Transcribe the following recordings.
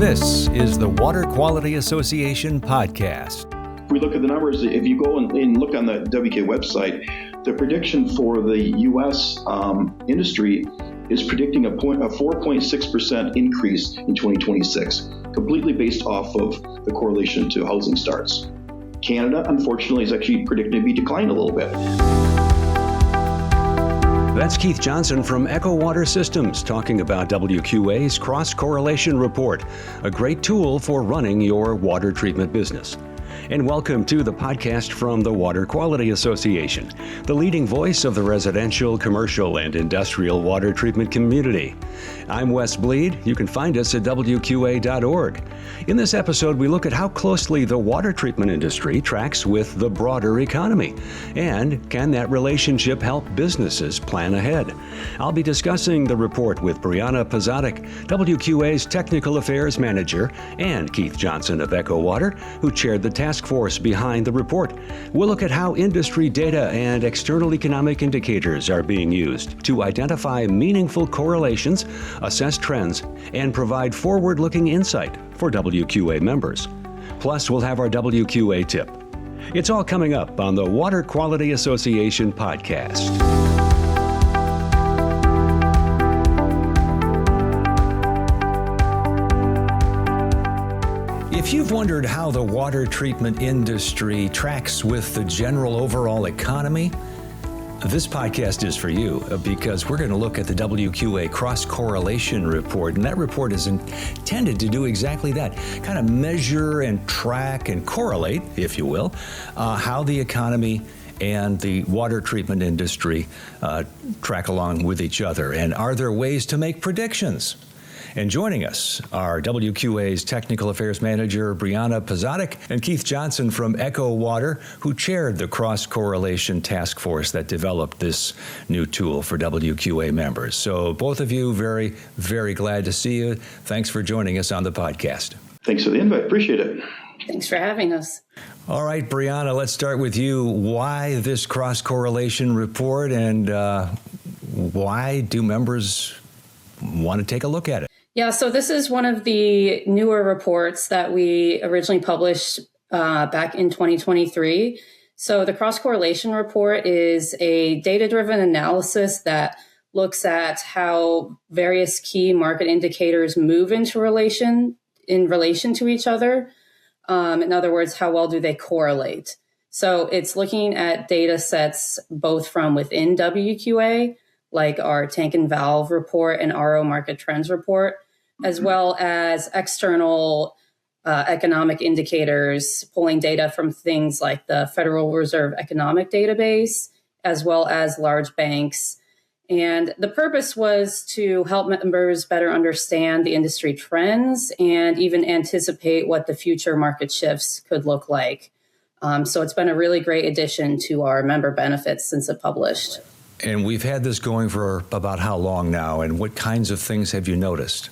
This is the Water Quality Association podcast. If we look at the numbers, if you go and look on the WQA website, the prediction for the U.S. Industry is predicting a 4.6% increase in 2026, completely based off of the correlation to housing starts. Canada, unfortunately, is actually predicted to be declined a little bit. That's Keith Johnson from Ecowater Systems talking about WQA's Cross-Correlation Report, a great tool for running your water treatment business. And welcome to the podcast from the Water Quality Association, the leading voice of the residential, commercial, and industrial water treatment community. I'm Wes Bleed. You can find us at WQA.org. In this episode, we look at how closely the water treatment industry tracks with the broader economy, and can that relationship help businesses plan ahead? I'll be discussing the report with Brianna Poczatek, WQA's Technical Affairs Manager, and Keith Johnson of Ecowater, who chaired the task force behind the report. We'll look at how industry data and external economic indicators are being used to identify meaningful correlations, assess trends, and provide forward-looking insight for WQA members. Plus, we'll have our WQA tip. It's all coming up on the Water Quality Association podcast. If you've wondered how the water treatment industry tracks with the general overall economy, this podcast is for you because we're going to look at the WQA Cross-Correlation Report, and that report is intended to do exactly that, kind of measure and track and correlate, if you will, how the economy and the water treatment industry track along with each other. And are there ways to make predictions? And joining us are WQA's Technical Affairs Manager, Brianna Poczatek, and Keith Johnson from Ecowater, who chaired the cross-correlation task force that developed this new tool for WQA members. So both of you, very, very glad to see you. Thanks for joining us on the podcast. Thanks for the invite. Appreciate it. Thanks for having us. All right, Brianna, let's start with you. Why this cross-correlation report, and why do members want to take a look at it? Yeah, so this is one of the newer reports that we originally published back in 2023. So the cross-correlation report is a data-driven analysis that looks at how various key market indicators move in relation to each other. In other words, how well do they correlate? So it's looking at data sets both from within WQA, like our tank and valve report and RO market trends report, as well as external economic indicators, pulling data from things like the Federal Reserve Economic Database, as well as large banks. And the purpose was to help members better understand the industry trends and even anticipate what the future market shifts could look like. So it's been a really great addition to our member benefits since it published. And we've had this going for about how long now, and what kinds of things have you noticed?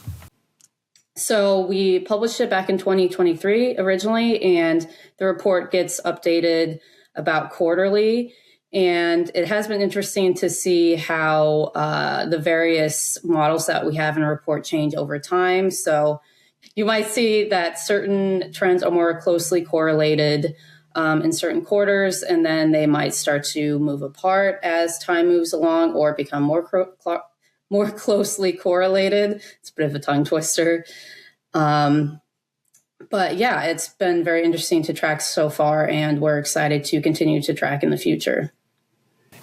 So we published it back in 2023 originally, and the report gets updated about quarterly. And it has been interesting to see how the various models that we have in a report change over time. So you might see that certain trends are more closely correlated in certain quarters, and then they might start to move apart as time moves along or become more closely correlated. It's a bit of a tongue twister. But yeah, it's been very interesting to track so far, and we're excited to continue to track in the future.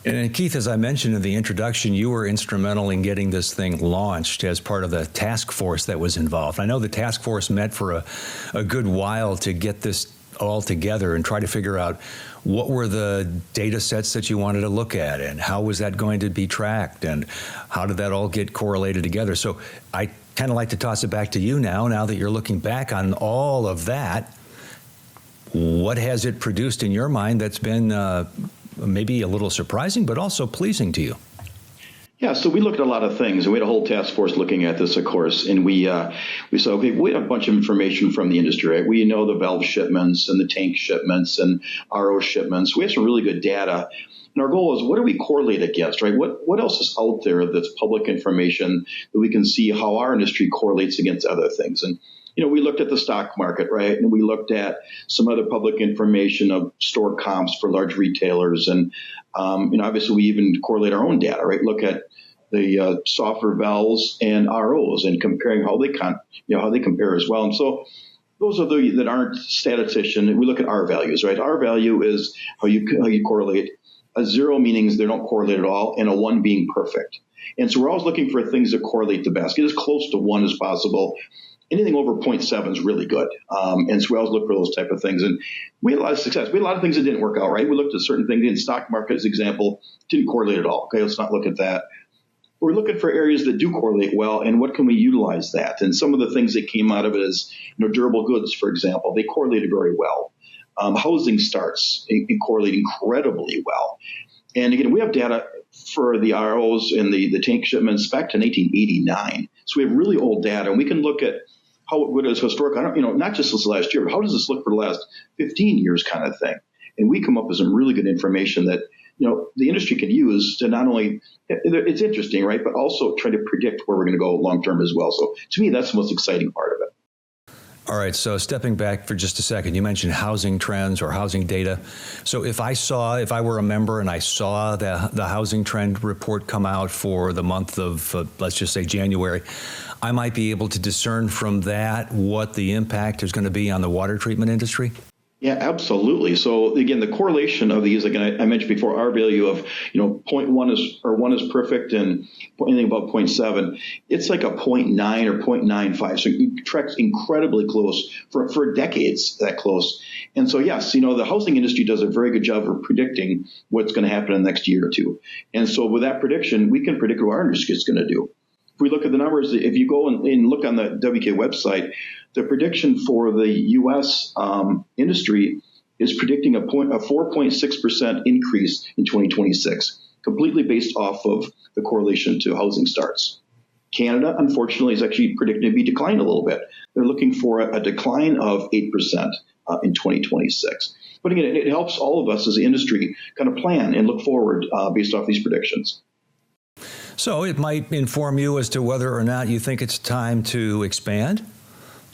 And Keith, as I mentioned in the introduction, you were instrumental in getting this thing launched as part of the task force that was involved. I know the task force met for a good while to get this all together and try to figure out what were the data sets that you wanted to look at, and how was that going to be tracked, and how did that all get correlated together. So I kind of like to toss it back to you now that you're looking back on all of that. What has it produced in your mind that's been maybe a little surprising, but also pleasing to you? Yeah, so we looked at a lot of things. We had a whole task force looking at this, of course, and we said, okay, we had a bunch of information from the industry, right? We know the valve shipments and the tank shipments and RO shipments. We have some really good data. And our goal is, what do we correlate against, right? What else is out there that's public information that we can see how our industry correlates against other things? And we looked at the stock market, right? And we looked at some other public information of store comps for large retailers. And, obviously we even correlate our own data, right? Look at the software valves and ROs and comparing how they how they compare as well. And so those are the that aren't statistician. We look at R values, right? R value is how you correlate. A 0 meaning they don't correlate at all, and a 1 being perfect. And so we're always looking for things that correlate the best. Get as close to 1 as possible. Anything over 0.7 is really good. And so we always look for those type of things. And we had a lot of success. We had a lot of things that didn't work out, right? We looked at certain things in stock market as an example, didn't correlate at all. Okay, let's not look at that. We're looking for areas that do correlate well, and what can we utilize that? And some of the things that came out of it is, durable goods, for example, they correlated very well. Housing starts correlate incredibly well. And again, we have data for the ROs and the tank shipments back to 1989. So we have really old data, and we can look at how it is historic. Not just this last year, but how does this look for the last 15 years kind of thing? And we come up with some really good information that, the industry can use to not only, it's interesting, right, but also try to predict where we're going to go long term as well. So to me, that's the most exciting part of it. All right, so stepping back for just a second, you mentioned housing trends or housing data. So if I were a member and I saw the housing trend report come out for the month of, let's just say January, I might be able to discern from that what the impact is going to be on the water treatment industry? Yeah, absolutely. So again, the correlation of these, again, I mentioned before, our value of 0.1 is or 1 is perfect, and anything above 0.7, it's like a 0.9 or 0.95. So it tracks incredibly close for decades, that close. And so yes, the housing industry does a very good job of predicting what's going to happen in the next year or two. And so with that prediction, we can predict what our industry is going to do. If we look at the numbers, if you go and look on the WQA website, the prediction for the U.S. Industry is predicting a 4.6% increase in 2026, completely based off of the correlation to housing starts. Canada, unfortunately, is actually predicted to be declined a little bit. They're looking for a decline of 8% in 2026. But again, it helps all of us as an industry kind of plan and look forward based off these predictions. So it might inform you as to whether or not you think it's time to expand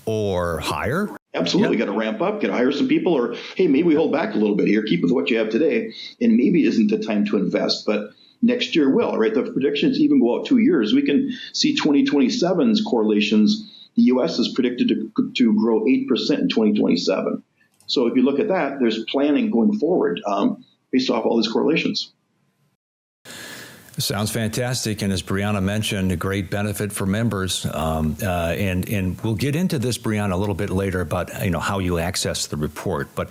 or hire? Absolutely. Got to ramp up, got to hire some people, or, hey, maybe we hold back a little bit here, keep with what you have today, and maybe it isn't the time to invest, but next year will, right? The predictions even go out 2 years. We can see 2027's correlations. The U.S. is predicted to grow 8% in 2027. So if you look at that, there's planning going forward based off all these correlations. Sounds fantastic, and as Brianna mentioned, a great benefit for members. And we'll get into this, Brianna, a little bit later about how you access the report. But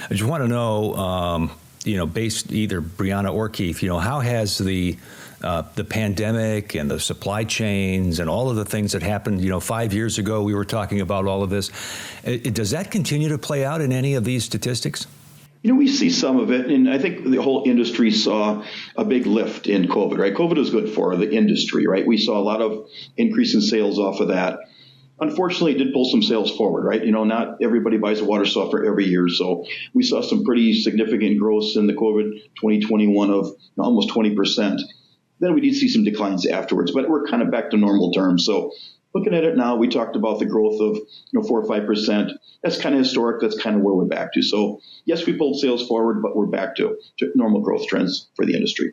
I just want to know, based either Brianna or Keith, how has the pandemic and the supply chains and all of the things that happened, 5 years ago, we were talking about all of this. Does that continue to play out in any of these statistics? We see some of it, and I think the whole industry saw a big lift in COVID, right? COVID was good for the industry, right? We saw a lot of increase in sales off of that. Unfortunately, it did pull some sales forward, right? Not everybody buys a water software every year, so we saw some pretty significant growth in the COVID 2021 of almost 20%. Then we did see some declines afterwards, but we're kind of back to normal terms. So looking at it now, we talked about the growth of 4 or 5%. That's kind of historic. That's kind of where we're back to. So yes, we pulled sales forward, but we're back to normal growth trends for the industry.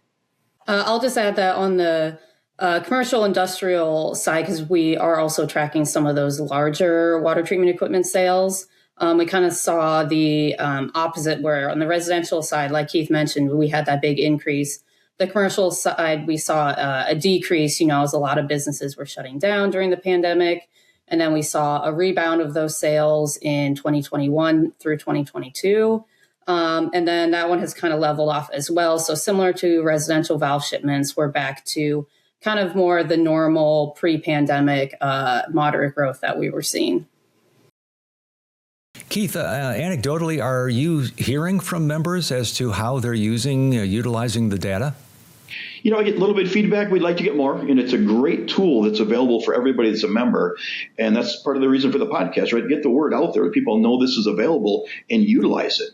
I'll just add that on the commercial industrial side, because we are also tracking some of those larger water treatment equipment sales. We kind of saw the opposite, where on the residential side, like Keith mentioned, we had that big increase. The commercial side, we saw a decrease, as a lot of businesses were shutting down during the pandemic. And then we saw a rebound of those sales in 2021 through 2022. And then that one has kind of leveled off as well. So similar to residential valve shipments, we're back to kind of more the normal pre-pandemic moderate growth that we were seeing. Keith, anecdotally, are you hearing from members as to how they're utilizing the data? I get a little bit of feedback. We'd like to get more, and it's a great tool that's available for everybody that's a member, and that's part of the reason for the podcast, right? Get the word out there. People know this is available and utilize it.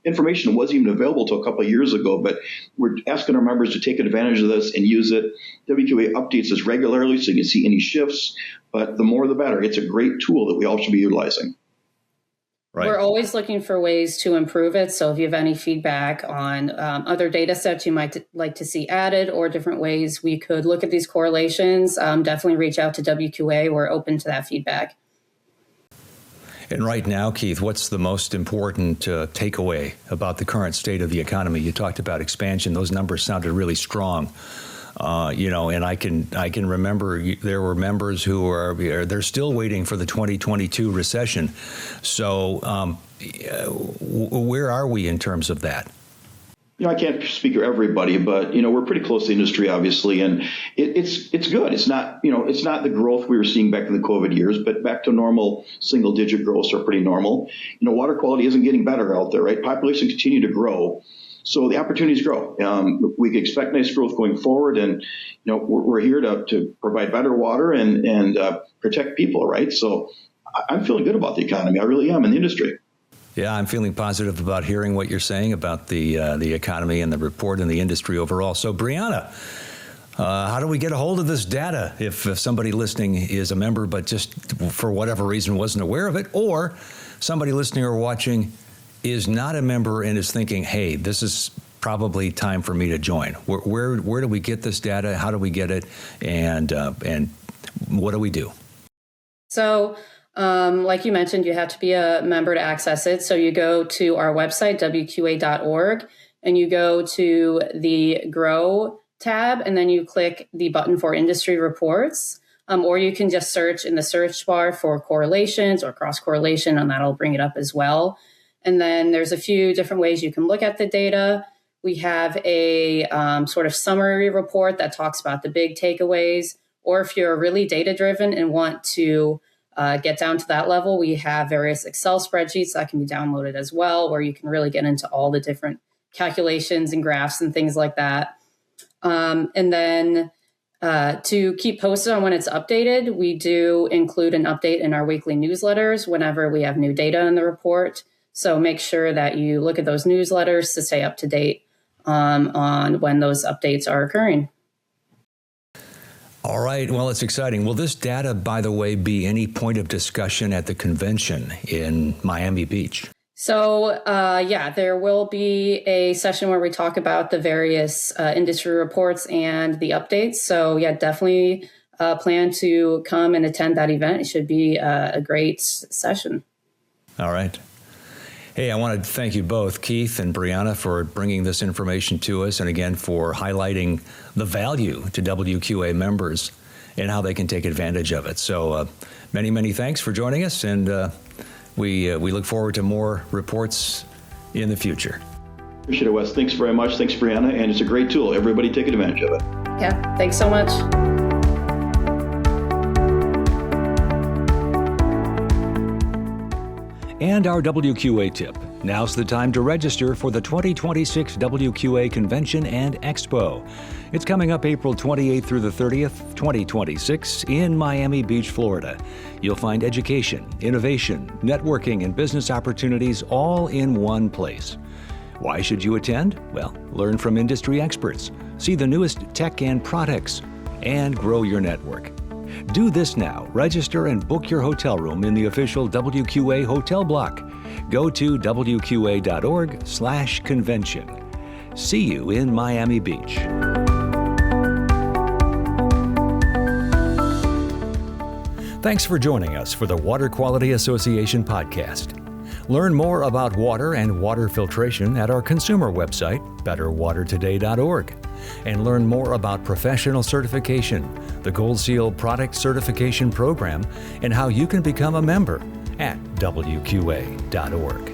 information wasn't even available till a couple of years ago, but we're asking our members to take advantage of this and use it. WQA updates this regularly so you can see any shifts, but the more the better. It's a great tool that we all should be utilizing. Right. We're always looking for ways to improve it. So if you have any feedback on other data sets you might like to see added or different ways we could look at these correlations, definitely reach out to WQA. We're open to that feedback. And right now, Keith, what's the most important takeaway about the current state of the economy? You talked about expansion. Those numbers sounded really strong. And I can remember there were members who they're still waiting for the 2022 recession. So where are we in terms of that? I can't speak for everybody, but we're pretty close to the industry, obviously, and it's good. It's not the growth we were seeing back in the COVID years, but back to normal single-digit growths are pretty normal. Water quality isn't getting better out there, right? Population continue to grow. So the opportunities grow. We can expect nice growth going forward, and we're here to provide better water and protect people, right? So I'm feeling good about the economy. I really am in the industry. Yeah, I'm feeling positive about hearing what you're saying about the economy and the report and the industry overall. So, Brianna, how do we get a hold of this data if somebody listening is a member but just for whatever reason wasn't aware of it, or somebody listening or watching is not a member and is thinking, hey, this is probably time for me to join? Where do we get this data? How do we get it? And what do we do? So, like you mentioned, you have to be a member to access it. So you go to our website, WQA.org, and you go to the Grow tab, and then you click the button for industry reports. Or you can just search in the search bar for correlations or cross-correlation, and that'll bring it up as well. And then there's a few different ways you can look at the data. We have a sort of summary report that talks about the big takeaways. Or if you're really data-driven and want to get down to that level, we have various Excel spreadsheets that can be downloaded as well, where you can really get into all the different calculations and graphs and things like that. And then to keep posted on when it's updated, we do include an update in our weekly newsletters whenever we have new data in the report. So make sure that you look at those newsletters to stay up to date on when those updates are occurring. All right. Well, it's exciting. Will this data, by the way, be any point of discussion at the convention in Miami Beach? So, there will be a session where we talk about the various industry reports and the updates. So, definitely plan to come and attend that event. It should be a great session. All right. Hey, I want to thank you both, Keith and Brianna, for bringing this information to us, and again for highlighting the value to WQA members and how they can take advantage of it. So many, many thanks for joining us, and we look forward to more reports in the future. Appreciate it, Wes. Thanks very much. Thanks, Brianna, and it's a great tool. Everybody take advantage of it. Yeah, thanks so much. And our WQA tip. Now's the time to register for the 2026 WQA Convention and Expo. It's coming up April 28th through the 30th, 2026 in Miami Beach, Florida. You'll find education, innovation, networking, and business opportunities all in one place. Why should you attend? Well, learn from industry experts, see the newest tech and products, and grow your network. Do this now. Register and book your hotel room in the official WQA hotel block. Go to WQA.org/convention. See you in Miami Beach. Thanks for joining us for the Water Quality Association podcast. Learn more about water and water filtration at our consumer website, betterwatertoday.org. And learn more about professional certification, the Gold Seal Product Certification Program, and how you can become a member at WQA.org.